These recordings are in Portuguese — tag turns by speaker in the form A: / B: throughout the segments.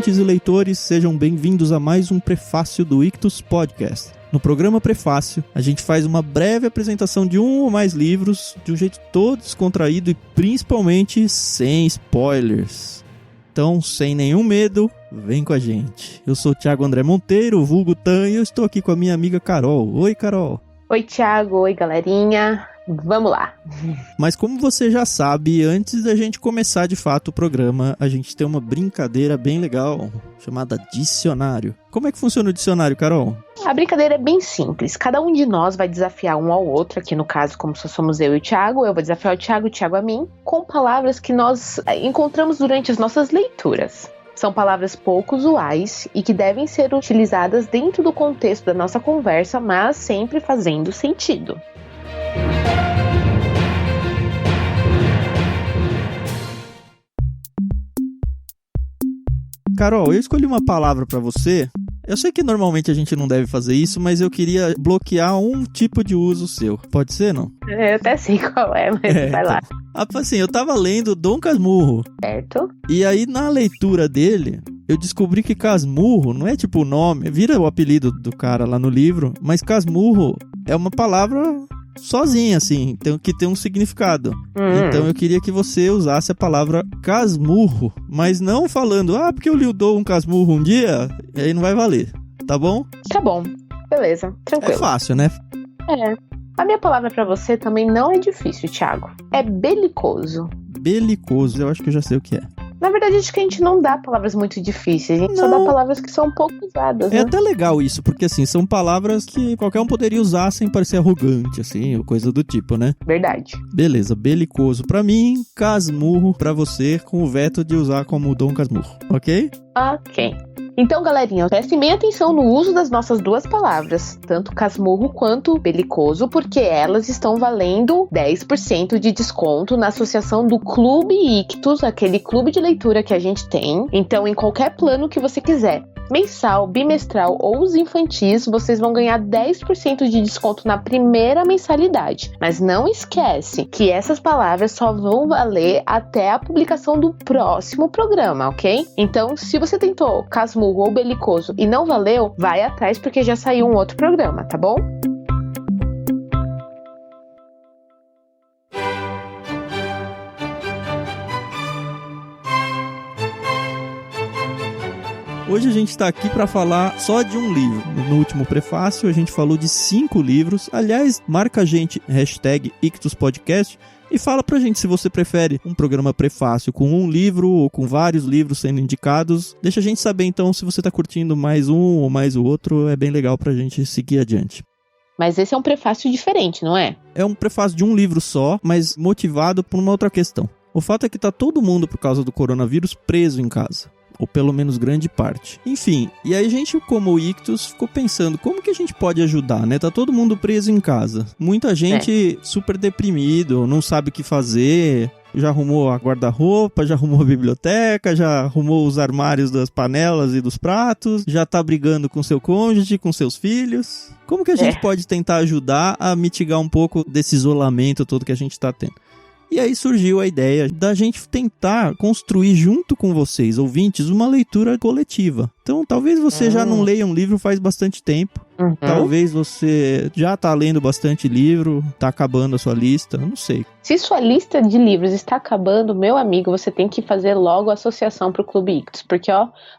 A: ouvintes e leitores, sejam bem-vindos a mais um prefácio do Ictus Podcast. No programa Prefácio, a gente faz uma breve apresentação de um ou mais livros, de um jeito todo descontraído e principalmente sem spoilers. Então, sem nenhum medo, vem com a gente. Eu sou o Thiago André Monteiro, o vulgo Tan, e eu estou aqui com a minha amiga Carol. Oi, Carol.
B: Oi, Thiago. Oi, galerinha. Vamos lá.
A: Mas como você já sabe, antes da gente começar de fato o programa, a gente tem uma brincadeira bem legal, chamada dicionário. Como é que funciona o dicionário, Carol?
B: A brincadeira é bem simples. Cada um de nós vai desafiar um ao outro, aqui no caso, como só somos eu e o Thiago, eu vou desafiar o Thiago a mim, com palavras que nós encontramos durante as nossas leituras. São palavras pouco usuais e que devem ser utilizadas dentro do contexto da nossa conversa, mas sempre fazendo sentido.
A: Carol, eu escolhi uma palavra pra você. Eu sei que normalmente a gente não deve fazer isso, mas eu queria bloquear um tipo de uso seu. Pode ser, não?
B: Eu até sei qual é, mas vai lá.
A: Assim, eu tava lendo Dom Casmurro.
B: Certo.
A: E aí, na leitura dele, eu descobri que Casmurro não é tipo o nome, vira o apelido do cara lá no livro, mas Casmurro é uma palavra sozinha, assim, que tem um significado. Então eu queria que você usasse a palavra casmurro, mas não falando, porque eu li o Dom Casmurro um dia, e aí não vai valer, tá bom?
B: Tá bom, beleza, tranquilo.
A: É fácil, né?
B: É. A minha palavra pra você também não é difícil, Thiago. É belicoso.
A: Belicoso, eu acho que eu já sei o que é.
B: Na verdade, acho que a gente não dá palavras muito difíceis. A gente só dá palavras que são pouco usadas, né?
A: É até legal isso, porque assim, são palavras que qualquer um poderia usar sem parecer arrogante, assim, ou coisa do tipo, né?
B: Verdade.
A: Beleza, belicoso pra mim, casmurro pra você, com o veto de usar como Dom Casmurro, ok?
B: Ok. Então, galerinha, prestem bem atenção no uso das nossas duas palavras, tanto casmurro quanto belicoso, porque elas estão valendo 10% de desconto na associação do Clube Ictus, aquele clube de leitura que a gente tem. Então, em qualquer plano que você quiser, mensal, bimestral ou os infantis, vocês vão ganhar 10% de desconto na primeira mensalidade. Mas não esquece que essas palavras só vão valer até a publicação do próximo programa, ok? Então, se você tentou casmurro ou belicoso e não valeu, vai atrás porque já saiu um outro programa, tá bom?
A: Hoje a gente está aqui para falar só de um livro. No último prefácio a gente falou de 5 livros. Aliás, marca a gente, #IctusPodcast, e fala pra gente se você prefere um programa prefácio com um livro ou com vários livros sendo indicados. Deixa a gente saber então se você tá curtindo mais um ou mais o outro. É bem legal pra gente seguir adiante.
B: Mas esse é um prefácio diferente, não é?
A: É um prefácio de um livro só, mas motivado por uma outra questão. O fato é que tá todo mundo, por causa do coronavírus, preso em casa. Ou pelo menos grande parte. Enfim, e aí a gente, como Ictus, ficou pensando como que a gente pode ajudar, né? Tá todo mundo preso em casa. Muita gente super deprimido, não sabe o que fazer, já arrumou a guarda-roupa, já arrumou a biblioteca, já arrumou os armários das panelas e dos pratos, já tá brigando com seu cônjuge, com seus filhos. Como que a gente pode tentar ajudar a mitigar um pouco desse isolamento todo que a gente tá tendo? E aí surgiu a ideia da gente tentar construir junto com vocês, ouvintes, uma leitura coletiva. Então, talvez você já não leia um livro faz bastante tempo. Talvez você já tá lendo bastante livro, tá acabando a sua lista, não sei.
B: Se sua lista de livros está acabando, meu amigo, você tem que fazer logo a associação pro Clube Ictus, porque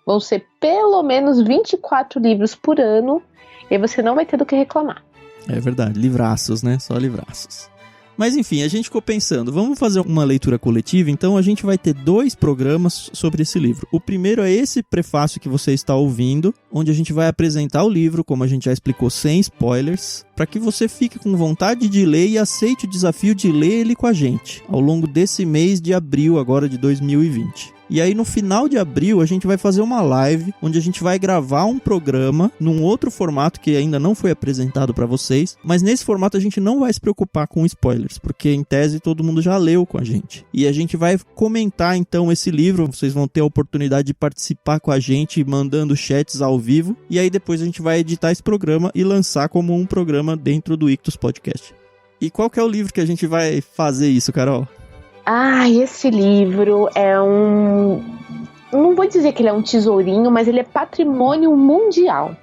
B: vão ser pelo menos 24 livros por ano e você não vai ter do que reclamar.
A: É verdade, livraços, né? Só livraços. Mas enfim, a gente ficou pensando, vamos fazer uma leitura coletiva, então a gente vai ter 2 programas sobre esse livro. O primeiro é esse prefácio que você está ouvindo, onde a gente vai apresentar o livro, como a gente já explicou, sem spoilers, para que você fique com vontade de ler e aceite o desafio de ler ele com a gente, ao longo desse mês de abril agora de 2020. E aí no final de abril a gente vai fazer uma live onde a gente vai gravar um programa num outro formato que ainda não foi apresentado para vocês, mas nesse formato a gente não vai se preocupar com spoilers, porque em tese todo mundo já leu com a gente. E a gente vai comentar então esse livro, vocês vão ter a oportunidade de participar com a gente mandando chats ao vivo, e aí depois a gente vai editar esse programa e lançar como um programa dentro do Ictus Podcast. E qual que é o livro que a gente vai fazer isso, Carol?
B: Esse livro é um não vou dizer que ele é um tesourinho, mas ele é patrimônio mundial.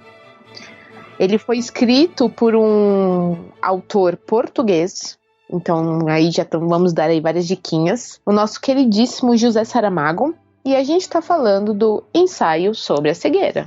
B: Ele foi escrito por um autor português. Então, aí vamos dar aí várias diquinhas. O nosso queridíssimo José Saramago. E a gente está falando do Ensaio sobre a Cegueira.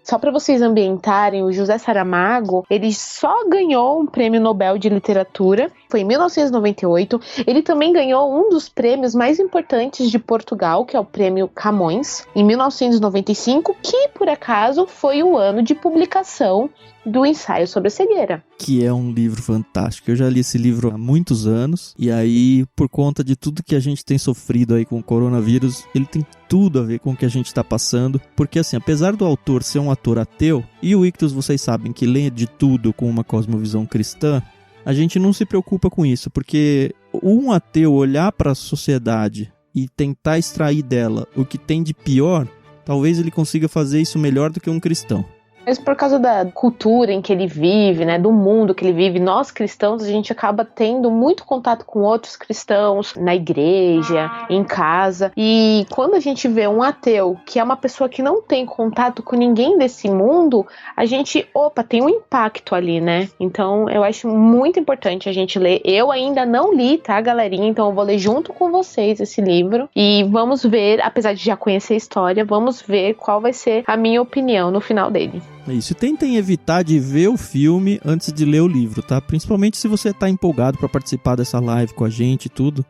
B: Só para vocês ambientarem, o José Saramago, ele só ganhou um prêmio Nobel de Literatura, foi em 1998. Ele também ganhou um dos prêmios mais importantes de Portugal, que é o Prêmio Camões, em 1995, que, por acaso, foi o ano de publicação do Ensaio sobre a Cegueira.
A: Que é um livro fantástico. Eu já li esse livro há muitos anos, e aí, por conta de tudo que a gente tem sofrido aí com o coronavírus, ele tem tudo a ver com o que a gente está passando, porque assim, apesar do autor ser um ator ateu, e o Ictus, vocês sabem que lê de tudo com uma cosmovisão cristã, a gente não se preocupa com isso, porque um ateu olhar para a sociedade e tentar extrair dela o que tem de pior, talvez ele consiga fazer isso melhor do que um cristão.
B: Mas por causa da cultura em que ele vive, né, do mundo que ele vive, nós cristãos, a gente acaba tendo muito contato com outros cristãos, na igreja, em casa. E quando a gente vê um ateu, que é uma pessoa que não tem contato com ninguém desse mundo, a gente, tem um impacto ali, né? Então eu acho muito importante a gente ler. Eu ainda não li, tá, galerinha? Então eu vou ler junto com vocês esse livro. E vamos ver, apesar de já conhecer a história, vamos ver qual vai ser a minha opinião no final dele.
A: É isso, e tentem evitar de ver o filme antes de ler o livro, tá? Principalmente se você tá empolgado para participar dessa live com a gente e tudo.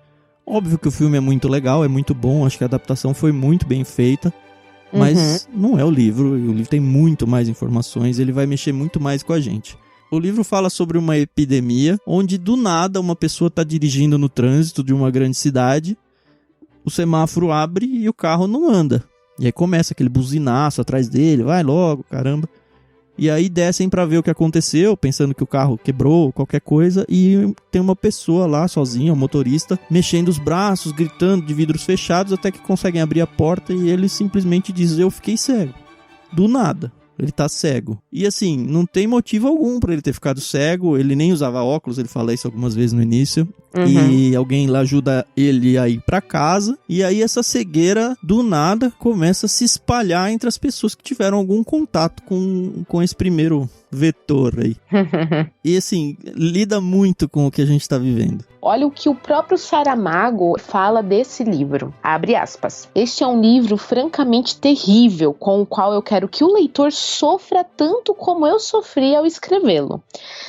A: Óbvio que o filme é muito legal, é muito bom, acho que a adaptação foi muito bem feita, mas não é o livro, e o livro tem muito mais informações, ele vai mexer muito mais com a gente. O livro fala sobre uma epidemia, onde do nada uma pessoa tá dirigindo no trânsito de uma grande cidade, o semáforo abre e o carro não anda. E aí começa aquele buzinaço atrás dele, vai logo, caramba. E aí descem pra ver o que aconteceu, pensando que o carro quebrou, qualquer coisa, e tem uma pessoa lá sozinha, um motorista, mexendo os braços, gritando de vidros fechados, até que conseguem abrir a porta e ele simplesmente diz: eu fiquei cego. Do nada. Ele tá cego. E assim, não tem motivo algum pra ele ter ficado cego. Ele nem usava óculos, ele fala isso algumas vezes no início. E alguém lá ajuda ele a ir pra casa. E aí essa cegueira, do nada, começa a se espalhar entre as pessoas que tiveram algum contato com esse primeiro vetor aí. E assim, lida muito com o que a gente tá vivendo.
B: Olha o que o próprio Saramago fala desse livro. Abre aspas. Este é um livro francamente terrível, com o qual eu quero que o leitor sofra tanto como eu sofri ao escrevê-lo.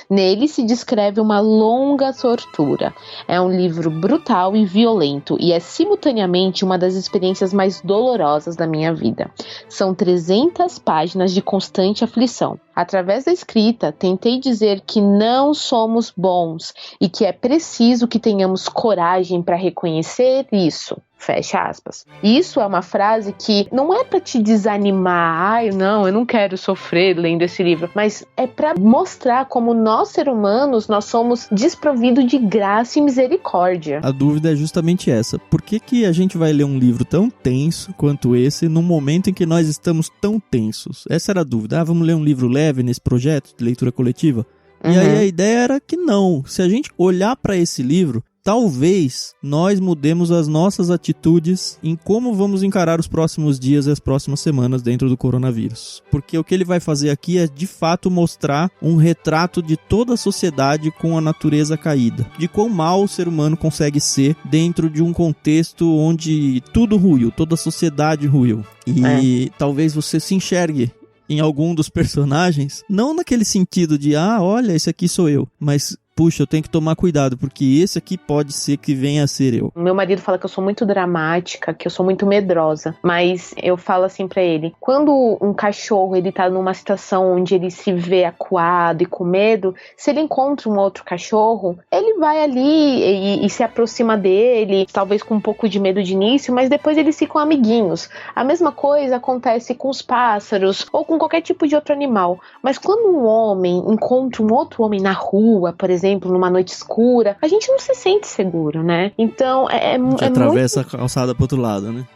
B: Nele se descreve uma longa tortura. É um livro brutal e violento e é simultaneamente uma das experiências mais dolorosas da minha vida. São 300 páginas de constante aflição. Através da escrita, tentei dizer que não somos bons e que é preciso que tenhamos coragem para reconhecer isso. Fecha aspas. Isso é uma frase que não é para te desanimar. Ai, não, eu não quero sofrer lendo esse livro. Mas é para mostrar como nós, seres humanos, nós somos desprovidos de graça e misericórdia.
A: A dúvida é justamente essa. Por que a gente vai ler um livro tão tenso quanto esse num momento em que nós estamos tão tensos? Essa era a dúvida. Vamos ler um livro leve nesse projeto de leitura coletiva? E aí a ideia era que não. Se a gente olhar para esse livro, talvez nós mudemos as nossas atitudes em como vamos encarar os próximos dias e as próximas semanas dentro do coronavírus. Porque o que ele vai fazer aqui é, de fato, mostrar um retrato de toda a sociedade com a natureza caída. De quão mal o ser humano consegue ser dentro de um contexto onde tudo ruiu, toda a sociedade ruiu. E talvez você se enxergue em algum dos personagens, não naquele sentido de, olha, esse aqui sou eu, mas puxa, eu tenho que tomar cuidado, porque esse aqui pode ser que venha a ser eu.
B: Meu marido fala que eu sou muito dramática, que eu sou muito medrosa, mas eu falo assim pra ele, quando um cachorro, ele tá numa situação onde ele se vê acuado e com medo, se ele encontra um outro cachorro, ele vai ali e se aproxima dele, talvez com um pouco de medo de início, mas depois eles ficam amiguinhos. A mesma coisa acontece com os pássaros, ou com qualquer tipo de outro animal, mas quando um homem encontra um outro homem na rua, por exemplo, numa noite escura, a gente não se sente seguro, né? Então,
A: a gente atravessa a calçada pro outro lado, né?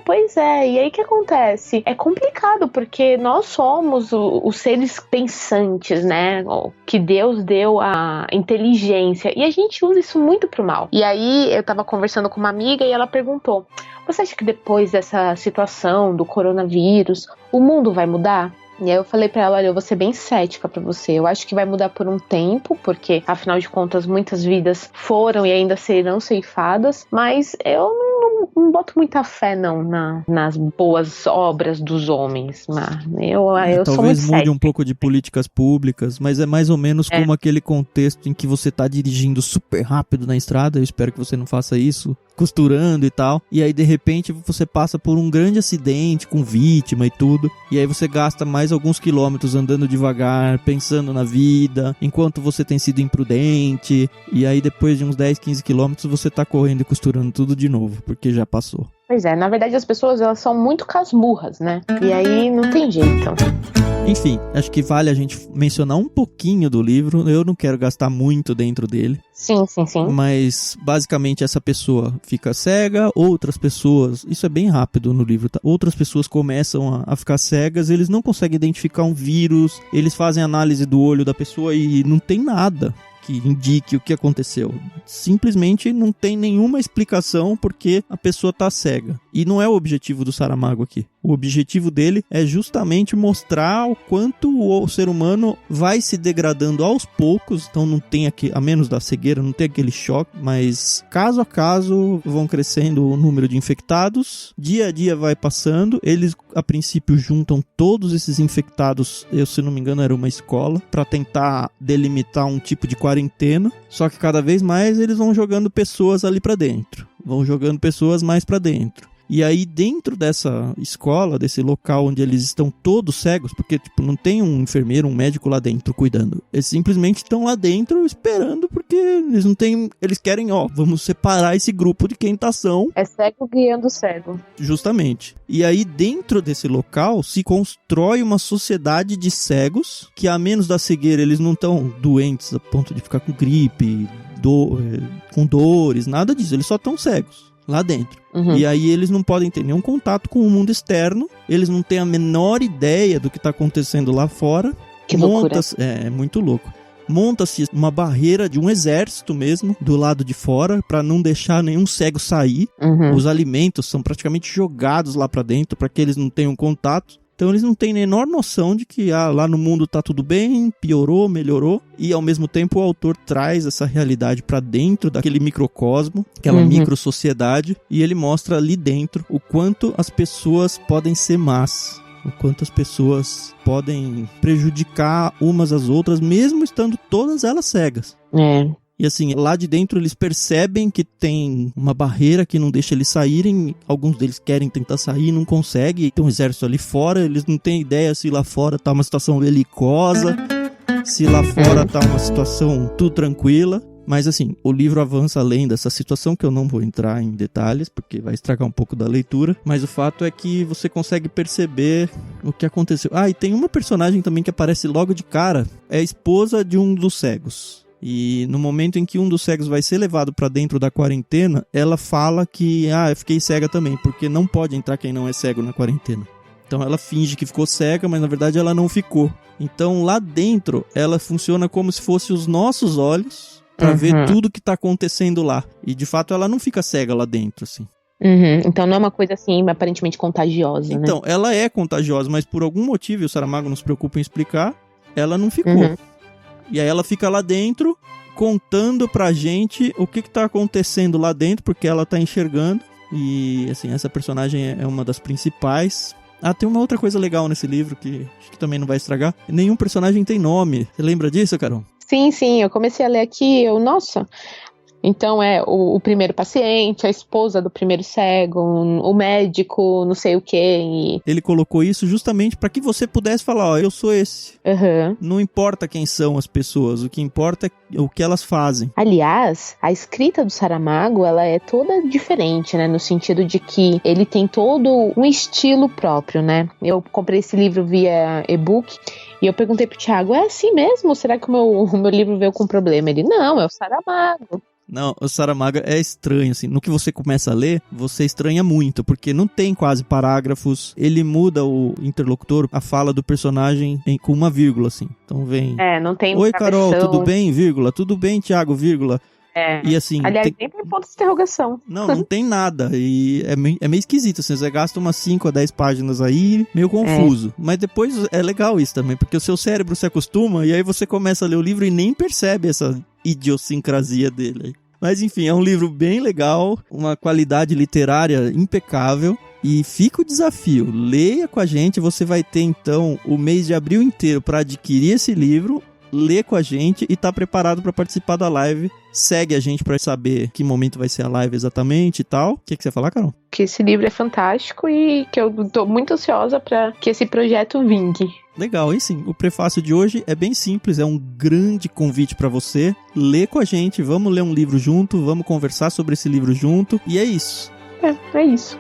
B: Pois é. E aí o que acontece? É complicado, porque nós somos os seres pensantes, né? Que Deus deu a inteligência. E a gente usa isso muito pro mal. E aí eu tava conversando com uma amiga e ela perguntou: você acha que depois dessa situação do coronavírus, o mundo vai mudar? E aí eu falei pra ela, olha, eu vou ser bem cética pra você. Eu acho que vai mudar por um tempo, porque, afinal de contas, muitas vidas foram e ainda serão ceifadas. Mas eu não boto muita fé, não, nas boas obras dos homens. Mas eu sou
A: talvez
B: muito
A: mude
B: cética.
A: um pouco de políticas públicas, mas é mais ou menos como aquele contexto em que você tá dirigindo super rápido na estrada. Eu espero que você não faça isso, costurando e tal. E aí, de repente, você passa por um grande acidente com vítima e tudo. E aí você gasta mais alguns quilômetros andando devagar, pensando na vida, enquanto você tem sido imprudente. E aí, depois de uns 10, 15 quilômetros, você tá correndo e costurando tudo de novo, porque já passou.
B: Pois é, na verdade as pessoas, elas são muito casmurras, né? E aí não tem jeito.
A: Enfim, acho que vale a gente mencionar um pouquinho do livro. Eu não quero gastar muito dentro dele.
B: Sim.
A: Mas, basicamente, essa pessoa fica cega, outras pessoas... Isso é bem rápido no livro, tá? Outras pessoas começam a ficar cegas, eles não conseguem identificar um vírus, eles fazem análise do olho da pessoa e não tem nada que indique o que aconteceu. Simplesmente não tem nenhuma explicação porque a pessoa tá cega. E não é o objetivo do Saramago aqui. O objetivo dele é justamente mostrar o quanto o ser humano vai se degradando aos poucos. Então não tem a menos da cegueira, não tem aquele choque, mas caso a caso vão crescendo o número de infectados. Dia a dia vai passando. Eles a princípio juntam todos esses infectados, se não me engano era uma escola, para tentar delimitar um tipo de quarentena. Só que cada vez mais eles vão jogando pessoas ali para dentro. Vão jogando pessoas mais para dentro. E aí dentro dessa escola, desse local onde eles estão todos cegos, porque não tem um enfermeiro, um médico lá dentro cuidando. Eles simplesmente estão lá dentro esperando, porque eles não têm... Eles querem, vamos separar esse grupo de quem tá são.
B: É cego guiando cego.
A: Justamente. E aí dentro desse local se constrói uma sociedade de cegos, que a menos da cegueira eles não estão doentes a ponto de ficar com gripe, com dores, nada disso. Eles só estão cegos lá dentro.
B: Uhum.
A: E aí eles não podem ter nenhum contato com o mundo externo, eles não têm a menor ideia do que está acontecendo lá fora.
B: Que loucura.
A: É muito louco. Monta-se uma barreira de um exército mesmo, do lado de fora, para não deixar nenhum cego sair.
B: Uhum.
A: Os alimentos são praticamente jogados lá para dentro, para que eles não tenham contato. Então eles não têm a menor noção de que lá no mundo tá tudo bem, piorou, melhorou. E ao mesmo tempo o autor traz essa realidade para dentro daquele microcosmo, aquela microsociedade, e ele mostra ali dentro o quanto as pessoas podem ser más, o quanto as pessoas podem prejudicar umas às outras, mesmo estando todas elas cegas. E assim, lá de dentro eles percebem que tem uma barreira que não deixa eles saírem. Alguns deles querem tentar sair, não conseguem. Tem um exército ali fora, eles não têm ideia se lá fora tá uma situação belicosa, se lá fora tá uma situação tudo tranquila. Mas assim, o livro avança além dessa situação, que eu não vou entrar em detalhes, porque vai estragar um pouco da leitura. Mas o fato é que você consegue perceber o que aconteceu. E tem uma personagem também que aparece logo de cara. É a esposa de um dos cegos. E no momento em que um dos cegos vai ser levado para dentro da quarentena, ela fala que, eu fiquei cega também, porque não pode entrar quem não é cego na quarentena. Então ela finge que ficou cega, mas na verdade ela não ficou. Então lá dentro, ela funciona como se fosse os nossos olhos para ver tudo que tá acontecendo lá. E de fato ela não fica cega lá dentro, assim.
B: Então não é uma coisa assim, aparentemente contagiosa,
A: então,
B: né?
A: Ela é contagiosa, mas por algum motivo, e o Saramago não se preocupa em explicar, ela não ficou. E aí ela fica lá dentro, contando pra gente o que tá acontecendo lá dentro, porque ela tá enxergando. E, assim, essa personagem é uma das principais. Tem uma outra coisa legal nesse livro, que acho que também não vai estragar. Nenhum personagem tem nome. Você lembra disso, Carol?
B: Sim, eu comecei a ler aqui, nossa... Então é o primeiro paciente, a esposa do primeiro cego, o médico, não sei o quê.
A: Ele colocou isso justamente para que você pudesse falar, eu sou esse. Não importa quem são as pessoas, o que importa é o que elas fazem.
B: Aliás, a escrita do Saramago, ela é toda diferente, né? No sentido de que ele tem todo um estilo próprio, né? Eu comprei esse livro via e-book e eu perguntei pro Thiago, é assim mesmo? Será que o meu livro veio com problema? Ele, não, é o Saramago.
A: Não, o Saramago é estranho, assim. No que você começa a ler, você estranha muito, porque não tem quase parágrafos. Ele muda o interlocutor, a fala do personagem com uma vírgula, assim. Então vem...
B: não tem
A: Oi, Carol, tudo bem? Vírgula. Tudo bem, Thiago? Vírgula. E assim...
B: Aliás, nem tem ponto de interrogação.
A: Não tem nada. E é meio esquisito, assim. Você gasta umas 5 a 10 páginas aí, meio confuso. Mas depois é legal isso também, porque o seu cérebro se acostuma e aí você começa a ler o livro e nem percebe essa idiosincrasia dele. Mas enfim, é um livro bem legal, uma qualidade literária impecável. E fica o desafio, leia com a gente, você vai ter então o mês de abril inteiro para adquirir esse livro, ler com a gente e tá preparado para participar da live. Segue a gente para saber que momento vai ser a live exatamente e tal. O que você ia falar, Carol?
B: Que esse livro é fantástico e que eu tô muito ansiosa para que esse projeto vingue.
A: Legal, e sim, o prefácio de hoje é bem simples, é um grande convite para você. Lê com a gente, vamos ler um livro junto, vamos conversar sobre esse livro junto, e é isso.
B: É isso.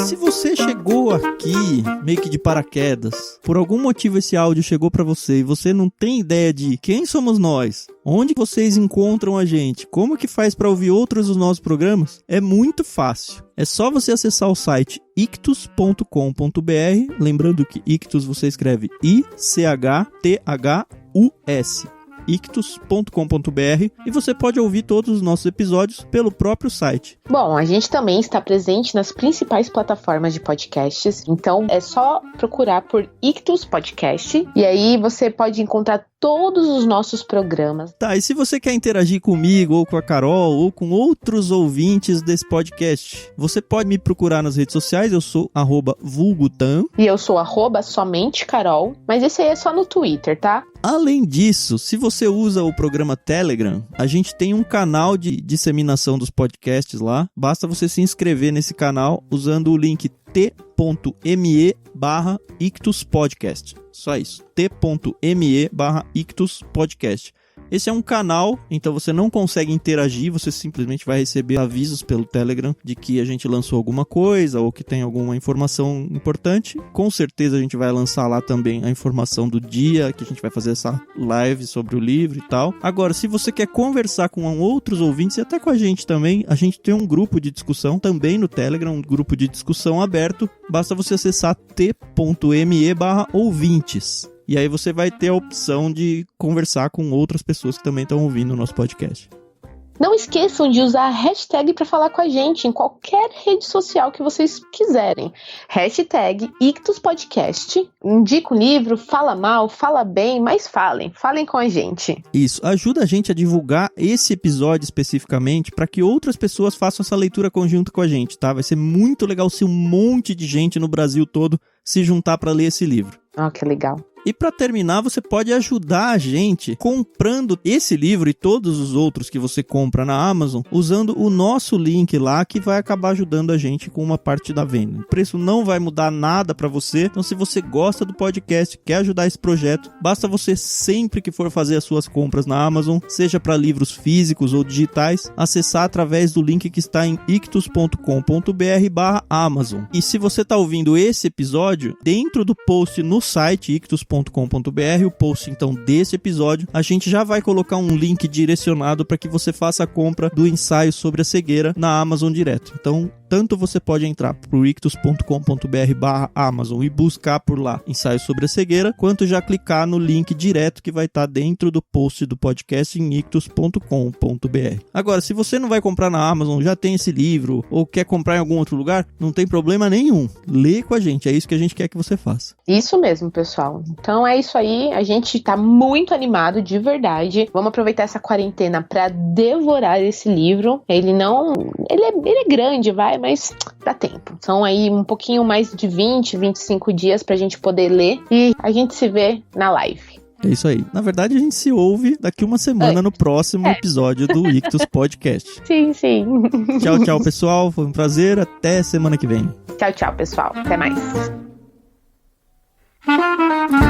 A: Se você chegou aqui meio que de paraquedas, por algum motivo esse áudio chegou pra você e você não tem ideia de quem somos nós, onde vocês encontram a gente, como que faz pra ouvir outros dos nossos programas, é muito fácil. É só você acessar o site ictus.com.br, lembrando que Ictus você escreve I-C-H-T-H-U-S. ictus.com.br e você pode ouvir todos os nossos episódios pelo próprio site.
B: Bom, a gente também está presente nas principais plataformas de podcasts, então é só procurar por Ictus Podcast e aí você pode encontrar todos os nossos programas.
A: Tá, e se você quer interagir comigo, ou com a Carol, ou com outros ouvintes desse podcast, você pode me procurar nas redes sociais, eu sou @vulgutan.
B: E eu sou @somente Carol, mas esse aí é só no Twitter, tá?
A: Além disso, se você usa o programa Telegram, a gente tem um canal de disseminação dos podcasts lá. Basta você se inscrever nesse canal usando o link t.me/ictuspodcast. Só isso, t.me/ictuspodcast. Esse é um canal, então você não consegue interagir, você simplesmente vai receber avisos pelo Telegram de que a gente lançou alguma coisa ou que tem alguma informação importante. Com certeza a gente vai lançar lá também a informação do dia que a gente vai fazer essa live sobre o livro e tal. Agora, se você quer conversar com outros ouvintes e até com a gente também, a gente tem um grupo de discussão também no Telegram, um grupo de discussão aberto. Basta você acessar t.me/ouvintes. E aí você vai ter a opção de conversar com outras pessoas que também estão ouvindo o nosso podcast.
B: Não esqueçam de usar a hashtag para falar com a gente em qualquer rede social que vocês quiserem. Hashtag #IctusPodcast. Indica o livro, fala mal, fala bem, mas falem com a gente.
A: Isso, ajuda a gente a divulgar esse episódio especificamente para que outras pessoas façam essa leitura conjunta com a gente, tá? Vai ser muito legal se um monte de gente no Brasil todo se juntar para ler esse livro.
B: Que legal.
A: E para terminar, você pode ajudar a gente comprando esse livro e todos os outros que você compra na Amazon, usando o nosso link lá, que vai acabar ajudando a gente com uma parte da venda. O preço não vai mudar nada para você, então se você gosta do podcast, quer ajudar esse projeto, basta você sempre que for fazer as suas compras na Amazon, seja para livros físicos ou digitais, acessar através do link que está em ictus.com.br/Amazon. E se você está ouvindo esse episódio, dentro do post no site ictus.com.br, o post então desse episódio, a gente já vai colocar um link direcionado para que você faça a compra do ensaio sobre a cegueira na Amazon direto. Então, tanto você pode entrar pro ictus.com.br/Amazon e buscar por lá ensaio sobre a cegueira, quanto já clicar no link direto que vai estar dentro do post do podcast em ictus.com.br. Agora, se você não vai comprar na Amazon, já tem esse livro ou quer comprar em algum outro lugar, não tem problema nenhum. Lê com a gente, é isso que a gente quer que você faça.
B: Isso mesmo, pessoal. Então é isso aí, a gente tá muito animado, de verdade. Vamos aproveitar essa quarentena para devorar esse livro. Ele é grande, mas dá tempo. São aí um pouquinho mais de 20, 25 dias pra gente poder ler e a gente se vê na live.
A: É isso aí. Na verdade, a gente se ouve daqui uma semana no próximo episódio do Ictus Podcast.
B: Sim.
A: Tchau, pessoal. Foi um prazer. Até semana que vem.
B: Tchau, pessoal. Até mais. Música